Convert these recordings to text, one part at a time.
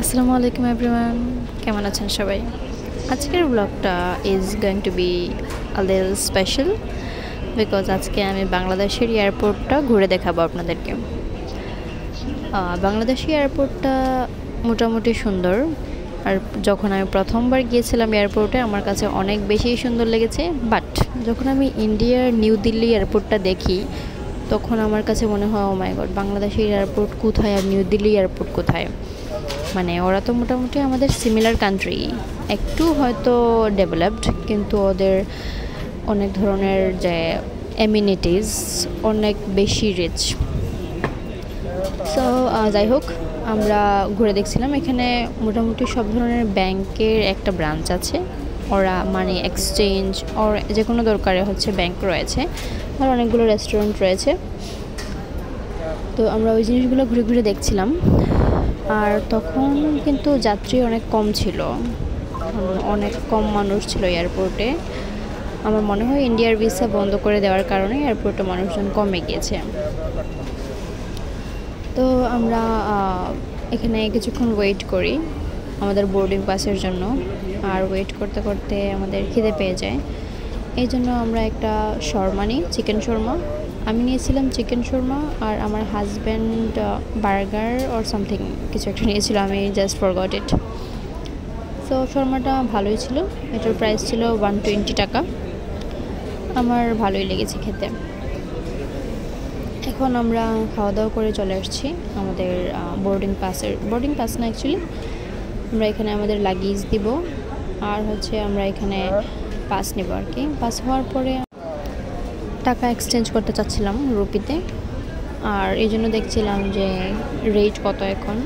আসসালামু আলাইকুম এভরিওয়ান, কেমন আছেন সবাই? আজকের ব্লগটা is going to be a little special because আজকে আমি বাংলাদেশের এয়ারপোর্টটা ঘুরে দেখাবো আপনাদেরকে। বাংলাদেশি এয়ারপোর্টটা মোটামুটি সুন্দর, আর যখন আমি প্রথমবার গিয়েছিলাম এয়ারপোর্টে আমার কাছে অনেক বেশি সুন্দর লেগেছে। বাট যখন আমি ইন্ডিয়ার নিউ দিল্লি এয়ারপোর্টটা দেখি তখন আমার কাছে মনে হয় ও মাই গড, বাংলাদেশের এয়ারপোর্ট কোথায় আর নিউ দিল্লি এয়ারপোর্ট কোথায়। মানে ওরা তো মোটামুটি আমাদের সিমিলার কান্ট্রি, একটু হয়তো ডেভেলপড, কিন্তু ওদের অনেক ধরনের যে এমিনিটিস অনেক বেশি রিচ। সো যাই হোক, আমরা ঘুরে দেখছিলাম এখানে মোটামুটি সব ধরনের ব্যাংকের একটা ব্রাঞ্চ আছে। ওরা মানি এক্সচেঞ্জ ওর যে কোনো দরকারে হচ্ছে ব্যাংক রয়েছে, আর অনেকগুলো রেস্টুরেন্ট রয়েছে। তো আমরা ওই জিনিসগুলো ঘুরে ঘুরে দেখছিলাম। আর তখন কিন্তু যাত্রী অনেক কম ছিল, অনেক কম মানুষ ছিল এয়ারপোর্টে। আমার মনে হয় ইন্ডিয়ার ভিসা বন্ধ করে দেওয়ার কারণে এয়ারপোর্টে মানুষজন কমে গিয়েছে। তো আমরা এখানে কিছুক্ষণ ওয়েট করি আমাদের বোর্ডিং পাসের জন্য, আর ওয়েট করতে করতে আমাদের খিদে পেয়ে যায়। এই জন্য আমরা একটা শর্মা নিই, চিকেন শর্মা। আমি নিয়েছিলাম চিকেন শর্মা, আর আমার হাজব্যান্ড বার্গার অর সামথিং কিছু একটা নিয়েছিল, আমি জাস্ট ফরগট ইট। সো শর্মাটা ভালোই ছিল, এটার প্রাইস ছিল 120 টাকা। আমার ভালোই লেগেছে খেতে। এখন আমরা খাওয়া দাওয়া করে চলে আসছি আমাদের বোর্ডিং পাস না, অ্যাকচুয়ালি আমরা এখানে আমাদের লাগেজ দিব, আর হচ্ছে আমরা এখানে পাস নেব আর কি। পাস হওয়ার পরে টাকা এক্সচেঞ্জ করতে চাচ্ছিলাম রুপিতে, আর এই জন্য দেখছিলাম যে রেট কত এখন।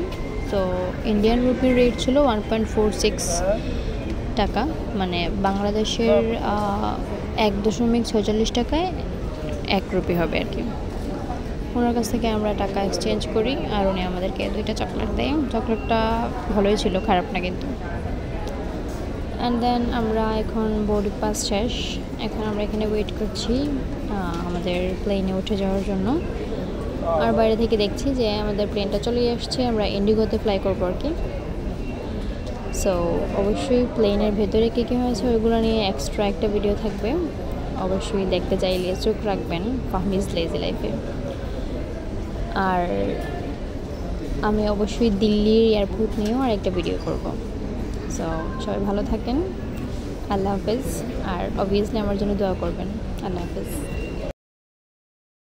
তো ইন্ডিয়ান রুপির রেট ছিল 1.46 টাকা, মানে বাংলাদেশের 1.46 টাকায় 1 রুপি হবে আর কি। ওনার কাছ থেকে আমরা টাকা এক্সচেঞ্জ করি, আর উনি আমাদেরকে 2টা চকলেট দেয়। চকলেটটা ভালোই ছিল, খারাপ না কিন্তু। অ্যান্ড দেন আমরা এখন বোর্ডিং পাস শেষ, এখন আমরা এখানে ওয়েট করছি আমাদের প্লেনে উঠে যাওয়ার জন্য। আর বাইরে থেকে দেখছি যে আমাদের প্লেনটা চলেই আসছে, আমরা ইন্ডিগোতে ফ্লাই করবো আর কি। সো অবশ্যই প্লেনের ভেতরে কী কী হয়েছে ওইগুলো নিয়ে এক্সট্রা একটা ভিডিও থাকবে, অবশ্যই দেখতে চাইলে চোখ রাখবেন ফাহমিজ লেজি লাইফে। আর আমি অবশ্যই দিল্লির এয়ারপোর্ট নিয়েও আর একটা ভিডিও করব। সো সবাই ভালো থাকেন, আল্লাহ হাফেজ। আর অবভিয়াসলি আমার জন্য দোয়া করবেন। আল্লাহ হাফেজ।